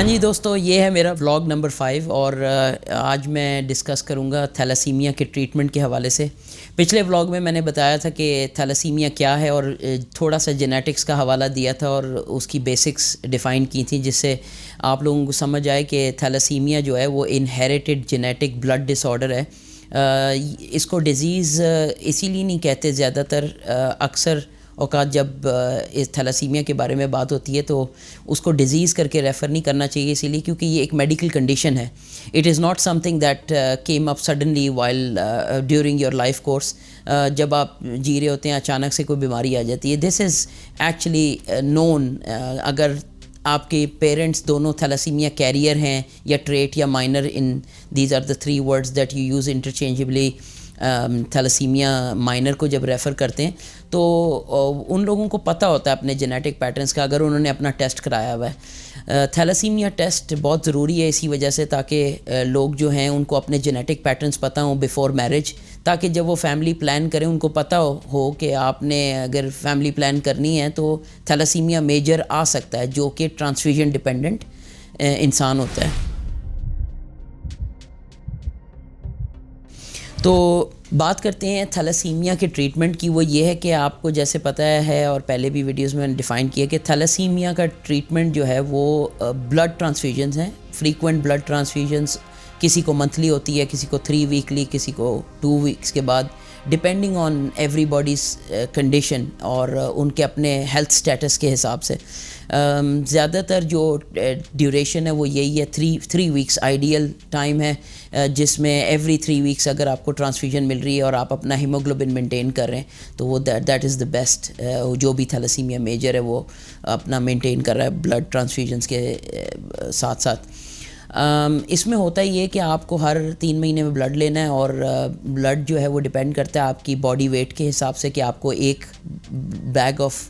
ہاں جی دوستو، یہ ہے میرا ولاگ نمبر 5 اور آج میں ڈسکس کروں گا تھیلاسیمیا کے ٹریٹمنٹ کے حوالے سے۔ پچھلے ولاگ میں نے بتایا تھا کہ تھیلاسیمیا کیا ہے اور تھوڑا سا جینیٹکس کا حوالہ دیا تھا اور اس کی بیسکس ڈیفائن کی تھیں، جس سے آپ لوگوں کو سمجھ آئے کہ تھیلاسیمیا جو ہے وہ انہیریٹڈ جینیٹک بلڈ ڈس آرڈر ہے۔ اس کو ڈیزیز اسی لیے نہیں کہتے، زیادہ تر اکثر اوقات جب اس تھیلاسیمیا کے بارے میں بات ہوتی ہے تو اس کو ڈیزیز کر کے ریفر نہیں کرنا چاہیے، اسی لیے کیونکہ یہ ایک میڈیکل کنڈیشن ہے۔ It is not some thing that came up suddenly while during your life course. جب آپ جی رہے ہوتے ہیں اچانک سے کوئی بیماری آ جاتی ہے۔ دس از ایکچولی نون۔ اگر آپ کے پیرنٹس دونوں تھیلاسیمیا کیریئر ہیں یا ٹریٹ یا minor, in these are the 3 words that you use interchangeably. Thalassaemia minor کو جب ریفر کرتے ہیں تو ان لوگوں کو پتہ ہوتا ہے اپنے جینیٹک پیٹرنس کا، اگر انہوں نے اپنا ٹیسٹ کرایا ہوا ہے۔ تھیلاسیمیا ٹیسٹ بہت ضروری ہے اسی وجہ سے، تاکہ لوگ جو ہیں ان کو اپنے جینیٹک پیٹرنس پتہ ہوں بیفور میرج، تاکہ جب وہ فیملی پلان کریں ان کو پتہ ہو کہ آپ نے اگر فیملی پلان کرنی ہے تو تھیلاسیمیا میجر آ سکتا ہے، جو کہ ٹرانسفیوژن ڈپینڈنٹ انسان ہوتا ہے۔ تو بات کرتے ہیں تھیلاسیمیا کے ٹریٹمنٹ کی۔ وہ یہ ہے کہ آپ کو جیسے پتہ ہے اور پہلے بھی ویڈیوز میں نے ڈیفائن کیا کہ تھیلاسیمیا کا ٹریٹمنٹ جو ہے وہ بلڈ ٹرانسفیوژنز ہیں، فریکوینٹ بلڈ ٹرانسفیوژنز۔ کسی کو منتھلی ہوتی ہے، کسی کو 3 ویکلی، کسی کو 2 ویکس کے بعد، depending on every bodies condition اور ان کے اپنے ہیلتھ سٹیٹس کے حساب سے۔ زیادہ تر جو ڈیوریشن ہے وہ یہی ہے، 3 ویکس آئیڈیل ٹائم ہے، جس میں ایوری 3 ویکس اگر آپ کو ٹرانسفیوژن مل رہی ہے اور آپ اپنا ہیموگلوبن مینٹین کر رہے ہیں تو وہ دیٹ از دا بیسٹ۔ جو بھی تھیلاسیمیا میجر ہے وہ اپنا مینٹین کر رہا ہے بلڈ ٹرانسفیوژنس کے ساتھ ساتھ۔ اس میں ہوتا ہی ہے کہ آپ کو ہر 3 مہینے میں بلڈ لینا ہے، اور بلڈ جو ہے وہ ڈیپینڈ کرتا ہے آپ کی باڈی ویٹ کے حساب سے، کہ آپ کو ایک بیگ آف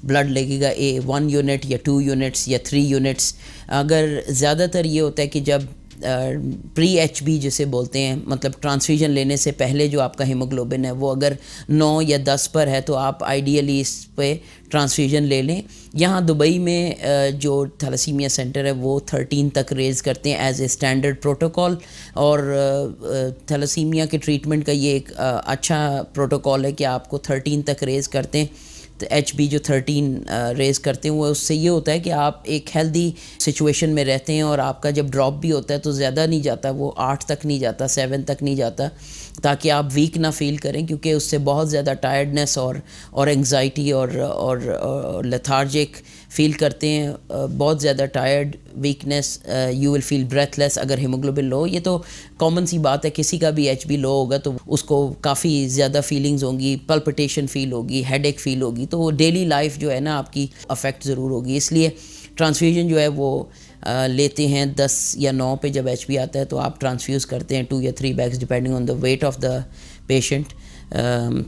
بلڈ لگے گا 1 یونٹ یا 2 یونٹس یا 3 یونٹس۔ اگر زیادہ تر یہ ہوتا ہے کہ جب پری ایچ بی جسے بولتے ہیں، مطلب ٹرانسفیوژن لینے سے پہلے جو آپ کا ہیموگلوبن ہے وہ اگر 9 یا 10 پر ہے تو آپ آئیڈیلی اس پہ ٹرانسفیوژن لے لیں۔ یہاں دبئی میں جو تھیلاسیمیا سینٹر ہے وہ 13 تک ریز کرتے ہیں ایز اے اسٹینڈرڈ پروٹوکول، اور تھیلاسیمیا کے ٹریٹمنٹ کا یہ ایک اچھا پروٹوکول ہے کہ آپ کو 13 تک ریز کرتے ہیں۔ تو ایچ بی جو 13 ریز کرتے ہیں وہ اس سے یہ ہوتا ہے کہ آپ ایک ہیلدی سچویشن میں رہتے ہیں، اور آپ کا جب ڈراپ بھی ہوتا ہے تو زیادہ نہیں جاتا، وہ 8 تک نہیں جاتا، 7 تک نہیں جاتا، تاکہ آپ ویک نہ فیل کریں، کیونکہ اس سے بہت زیادہ ٹائرڈنس اور انگزائٹی اور لیتھارجک فیل کرتے ہیں، بہت زیادہ tired, weakness, you will feel breathless لیس اگر ہیموگلوبن لو۔ یہ تو کامن سی بات ہے، کسی کا بھی ایچ بی لو ہوگا تو اس کو کافی زیادہ فیلنگز ہوں گی، پلپٹیشن فیل ہوگی، ہیڈ ایک فیل ہوگی، تو وہ ڈیلی لائف جو ہے نا آپ کی افیکٹ ضرور ہوگی۔ اس لیے ٹرانسفیوژن جو ہے وہ لیتے ہیں 10 یا 9 پہ، جب ایچ بی آتا ہے تو آپ ٹرانسفیوز کرتے ہیں 2 یا 3 bags depending on the weight of the patient,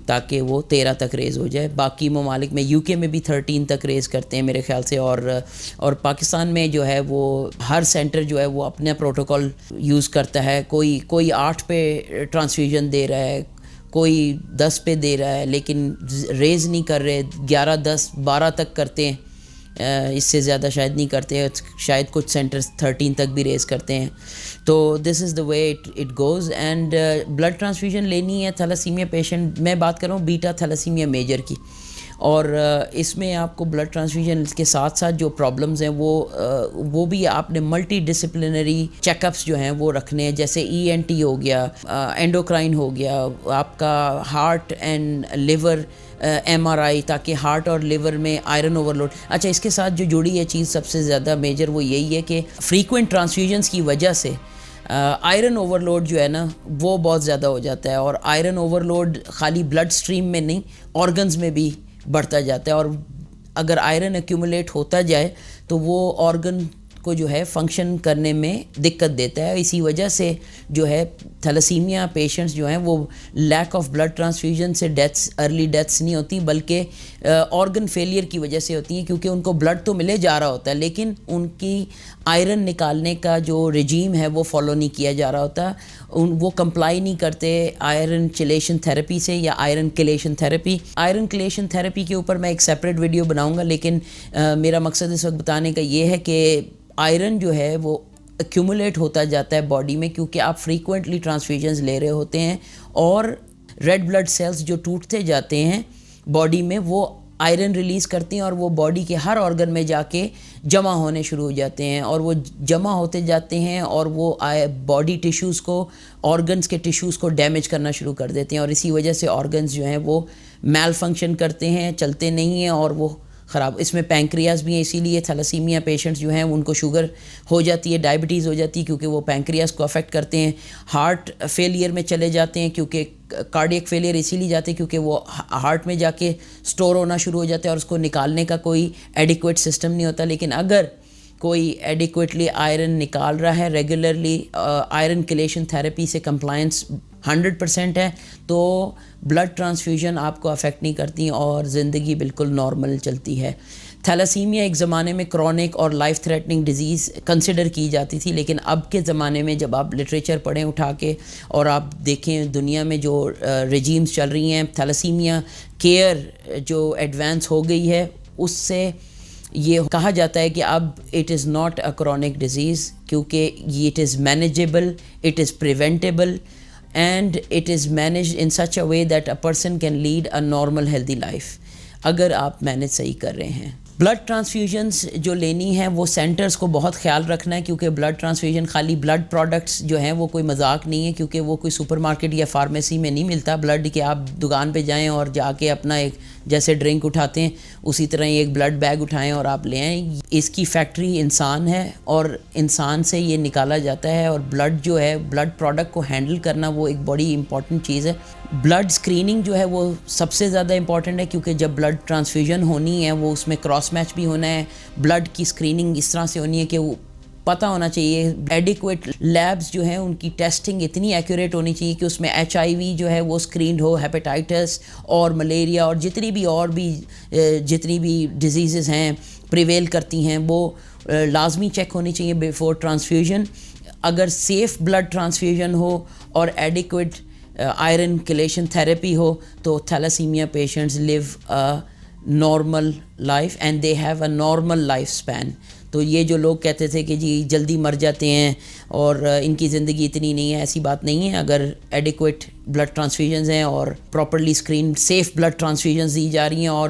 تاکہ وہ 13 تک ریز ہو جائے۔ باقی ممالک میں یو کے میں بھی 13 تک ریز کرتے ہیں میرے خیال سے، اور پاکستان میں جو ہے وہ ہر سینٹر جو ہے وہ اپنا پروٹوکول یوز کرتا ہے۔ کوئی 8 پہ ٹرانسفیوژن دے رہا ہے، کوئی 10 پہ دے رہا ہے، لیکن ریز نہیں کر رہے، 11 10 12 تک کرتے ہیں، اس سے زیادہ شاید نہیں کرتے، شاید کچھ سینٹرز 13 تک بھی ریز کرتے ہیں۔ تو this is the way it goes. And blood transfusion لینی ہے تھیلاسیمیا پیشنٹ، میں بات کر رہا ہوں بیٹا تھیلاسیمیا میجر کی، اور اس میں آپ کو بلڈ ٹرانسفیوژن کے ساتھ ساتھ جو پرابلمز ہیں وہ بھی آپ نے ملٹی ڈسپلنری چیک اپس جو ہیں وہ رکھنے ہیں، جیسے ای این ٹی ہو گیا، اینڈوکرائن ہو گیا، آپ کا ہارٹ اینڈ لیور ایم آر آئی، تاکہ ہارٹ اور لیور میں آئرن اوور لوڈ۔ اچھا، اس کے ساتھ جو جڑی ہے چیز سب سے زیادہ میجر وہ یہی ہے کہ فریکوینٹ ٹرانسفیوژنس کی وجہ سے آئرن اوور لوڈ جو ہے نا وہ بہت زیادہ ہو جاتا ہے، اور آئرن اوور لوڈ خالی بلڈ سٹریم میں نہیں، آرگنز میں بھی بڑھتا جاتا ہے، اور اگر آئرن ایکیومولیٹ ہوتا جائے تو وہ آرگن کو جو ہے فنکشن کرنے میں دقت دیتا ہے۔ اسی وجہ سے جو ہے تھیلاسیمیا پیشنٹس جو ہیں وہ لیک آف بلڈ ٹرانسفیوژن سے ارلی ڈیتھس نہیں ہوتی، بلکہ آرگن فیلئر کی وجہ سے ہوتی ہیں، کیونکہ ان کو بلڈ تو ملے جا رہا ہوتا ہے لیکن ان کی آئرن نکالنے کا جو رجیم ہے وہ فالو نہیں کیا جا رہا ہوتا، وہ کمپلائی نہیں کرتے آئرن چلیشن تھیراپی سے یا iron chelation therapy. Iron chelation therapy کے اوپر میں ایک سیپریٹ ویڈیو بناؤں گا، لیکن میرا مقصد اس وقت بتانے کا یہ ہے کہ آئرن جو ہے وہ ایکومولیٹ ہوتا جاتا ہے باڈی میں، کیونکہ آپ فریکوینٹلی ٹرانسفیوژنز لے رہے ہوتے ہیں، اور ریڈ بلڈ سیلز جو ٹوٹتے جاتے ہیں باڈی میں وہ آئرن ریلیز کرتے ہیں، اور وہ باڈی کے ہر آرگن میں جا کے جمع ہونے شروع ہو جاتے ہیں، اور وہ جمع ہوتے جاتے ہیں اور وہ باڈی ٹیشوز کو، آرگنز کے ٹیشوز کو ڈیمیج کرنا شروع کر دیتے ہیں، اور اسی وجہ سے آرگنز جو ہیں وہ میل فنکشن کرتے ہیں، چلتے نہیں ہیں، اور وہ خراب. اس میں پینکریاز بھی ہیں، اسی لیے تھیلیسیمیا پیشنٹس جو ہیں ان کو شوگر ہو جاتی ہے، ڈائبٹیز ہو جاتی ہے، کیونکہ وہ پینکریاز کو افیکٹ کرتے ہیں. ہارٹ فیلئر میں چلے جاتے ہیں، کیونکہ کارڈیک فیلئر اسی لیے جاتے ہیں کیونکہ وہ ہارٹ میں جا کے سٹور ہونا شروع ہو جاتا ہے، اور اس کو نکالنے کا کوئی ایڈیکویٹ سسٹم نہیں ہوتا. لیکن اگر کوئی ایڈیکویٹلی آئرن نکال رہا ہے ریگولرلی، آئرن کلیشن تھیراپی سے کمپلائنس 100% ہے، تو بلڈ ٹرانسفیوژن آپ کو افیکٹ نہیں کرتی اور زندگی بالکل نارمل چلتی ہے. تھیلیسیمیا ایک زمانے میں کرونک اور لائف تھریٹننگ ڈیزیز کنسیڈر کی جاتی تھی، لیکن اب کے زمانے میں جب آپ لٹریچر پڑھیں اٹھا کے اور آپ دیکھیں دنیا میں جو رجیمز چل رہی ہیں، تھیلیسیمیا کیئر جو ایڈوانس ہو گئی ہے، اس سے یہ کہا جاتا ہے کہ اب it is not a chronic disease, کیونکہ it is manageable, it is preventable, and it is managed in such a way that a person can lead a normal healthy life, اگر آپ مینیج صحیح کر رہے ہیں. بلڈ ٹرانسفیوژنس جو لینی ہے وہ سینٹرز کو بہت خیال رکھنا ہے، کیونکہ بلڈ ٹرانسفیوژن خالی بلڈ پروڈکٹس جو ہیں وہ کوئی مذاق نہیں ہے، کیونکہ وہ کوئی سپر مارکیٹ یا فارمیسی میں نہیں ملتا بلڈ کہ آپ دکان پہ جائیں اور جا کے اپنا ایک جیسے ڈرنک اٹھاتے ہیں اسی طرح ہی ایک بلڈ بیگ اٹھائیں اور آپ لے آئیں. اس کی فیکٹری انسان ہے اور انسان سے یہ نکالا جاتا ہے، اور بلڈ جو ہے بلڈ پروڈکٹ کو ہینڈل کرنا وہ ایک بڑی امپورٹنٹ چیز ہے. بلڈ اسکریننگ جو ہے وہ سب سے زیادہ امپورٹنٹ ہے، کیونکہ جب بلڈ ٹرانسفیوژن ہونی ہے وہ اس میں کراس میچ بھی ہونا ہے. بلڈ کی اسکریننگ اس طرح سے ہونی ہے کہ وہ پتہ ہونا چاہیے، ایڈیکویٹ لیبز جو ہیں ان کی ٹیسٹنگ اتنی ایکوریٹ ہونی چاہیے کہ اس میں HIV جو ہے وہ اسکرینڈ ہو، ہیپیٹائٹس اور ملیریا اور جتنی بھی ڈیزیزز ہیں پریویل کرتی ہیں وہ لازمی چیک ہونی چاہیے بیفور ٹرانسفیوژن. اگر سیف بلڈ ٹرانسفیوژن ہو اور ایڈیکویٹ آئرن کلیشن تھیراپی ہو تو thalassaemia patients live normal life and they have a normal life span. تو یہ جو لوگ کہتے تھے کہ جی جلدی مر جاتے ہیں اور ان کی زندگی اتنی نہیں ہے، ایسی بات نہیں ہے. اگر ایڈیکویٹ بلڈ ٹرانسفیوژنز ہیں اور پراپرلی اسکرین سیف بلڈ ٹرانسفیوژنز دی جا رہی ہیں اور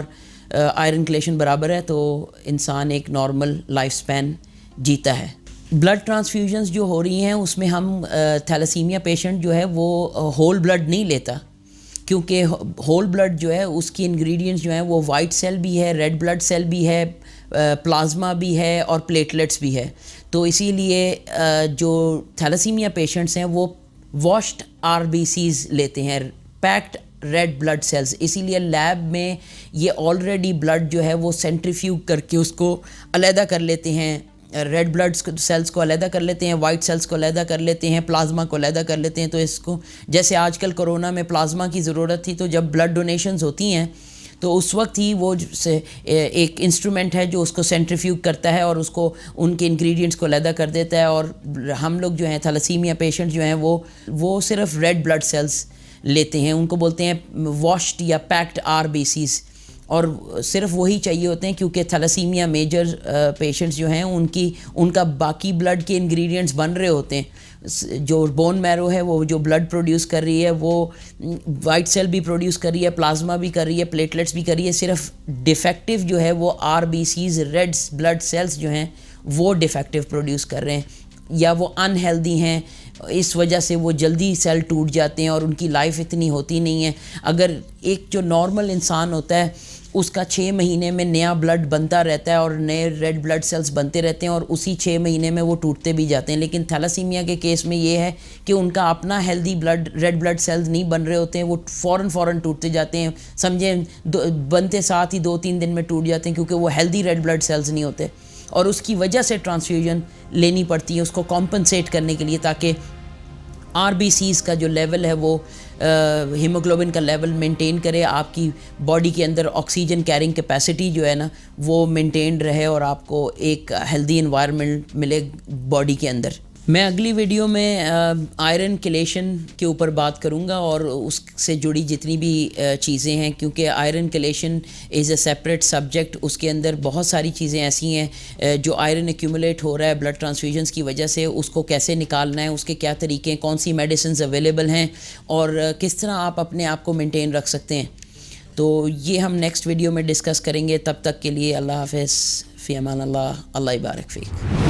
آئرن کلیشن برابر ہے تو انسان ایک نارمل لائف سپین جیتا ہے. بلڈ ٹرانسفیوژنز جو ہو رہی ہیں اس میں ہم تھیلیسیمیا پیشنٹ جو ہے وہ ہول بلڈ نہیں لیتا، کیونکہ ہول بلڈ جو ہے اس کی انگریڈینٹس جو ہیں وہ وائٹ سیل بھی ہے، ریڈ بلڈ سیل بھی ہے، پلازما بھی ہے اور پلیٹلیٹس بھی ہے. تو اسی لیے جو تھیلیسیمیا پیشنٹس ہیں وہ واشڈ RBCs لیتے ہیں، پیکڈ ریڈ بلڈ سیلز. اسی لیے لیب میں یہ آلریڈی بلڈ جو ہے وہ سینٹریفیوگ کر کے اس کو علیحدہ کر لیتے ہیں، ریڈ بلڈ سیلز کو علیحدہ کر لیتے ہیں، وائٹ سیلز کو علیحدہ کر لیتے ہیں، پلازما کو علیحدہ کر لیتے ہیں. تو اس کو جیسے آج کل کرونا میں پلازما کی ضرورت تھی، تو جب بلڈ ڈونیشنز ہوتی ہیں تو اس وقت ہی وہ ایک انسٹرومنٹ ہے جو اس کو سینٹریفیوگ کرتا ہے اور اس کو ان کے انگریڈینٹس کو علیحدہ کر دیتا ہے. اور ہم لوگ جو ہیں تھیلیسیمیا پیشنٹ جو ہیں وہ صرف ریڈ بلڈ سیلز لیتے ہیں، ان کو بولتے ہیں واشڈ یا پیکڈ RBCs، اور صرف وہی چاہیے ہوتے ہیں کیونکہ تھیلیسیمیا میجر پیشنٹس جو ہیں ان کا باقی بلڈ کے انگریڈینٹس بن رہے ہوتے ہیں. جو بون میرو ہے وہ جو بلڈ پروڈیوس کر رہی ہے وہ وائٹ سیل بھی پروڈیوس کر رہی ہے، پلازما بھی کر رہی ہے، پلیٹلیٹس بھی کر رہی ہے. صرف ڈیفیکٹیو جو ہے وہ RBCs ریڈ بلڈ سیلز جو ہیں وہ ڈیفیکٹیو پروڈیوس کر رہے ہیں یا وہ انہیلدی ہیں، اس وجہ سے وہ جلدی سیل ٹوٹ جاتے ہیں اور ان کی لائف اتنی ہوتی نہیں ہے. اگر ایک جو نارمل انسان ہوتا ہے اس کا 6 مہینے میں نیا بلڈ بنتا رہتا ہے اور نئے ریڈ بلڈ سیلز بنتے رہتے ہیں اور اسی 6 مہینے میں وہ ٹوٹتے بھی جاتے ہیں. لیکن تھیلیسیمیا کے کیس میں یہ ہے کہ ان کا اپنا ہیلدی ریڈ بلڈ سیلز نہیں بن رہے ہوتے ہیں، وہ فوراً ٹوٹتے جاتے ہیں. سمجھیں بنتے ساتھ ہی 2-3 دن میں ٹوٹ جاتے ہیں کیونکہ وہ ہیلدی ریڈ بلڈ سیلز نہیں ہوتے، اور اس کی وجہ سے ٹرانسفیوژن لینی پڑتی ہے اس کو کمپنسیٹ کرنے کے لیے، تاکہ RBCs کا جو لیول ہے وہ ہیموگلوبن کا لیول مینٹین کرے، آپ کی باڈی کے اندر آکسیجن کیرنگ کیپیسٹی جو ہے نا وہ مینٹین رہے اور آپ کو ایک ہیلدی انوائرمنٹ ملے باڈی کے اندر. میں اگلی ویڈیو میں آئرن کلیشن کے اوپر بات کروں گا اور اس سے جڑی جتنی بھی چیزیں ہیں، کیونکہ iron chelation is a separate subject. اس کے اندر بہت ساری چیزیں ایسی ہیں جو آئرن ایکیومولیٹ ہو رہا ہے بلڈ ٹرانسفیوژنس کی وجہ سے، اس کو کیسے نکالنا ہے، اس کے کیا طریقے ہیں، کون سی میڈیسنز اویلیبل ہیں اور کس طرح آپ اپنے آپ کو مینٹین رکھ سکتے ہیں. تو یہ ہم نیکسٹ ویڈیو میں ڈسکس کریں گے. تب تک کے لیے اللہ حافظ، فی امان اللہ، اللہ یبارک فیک.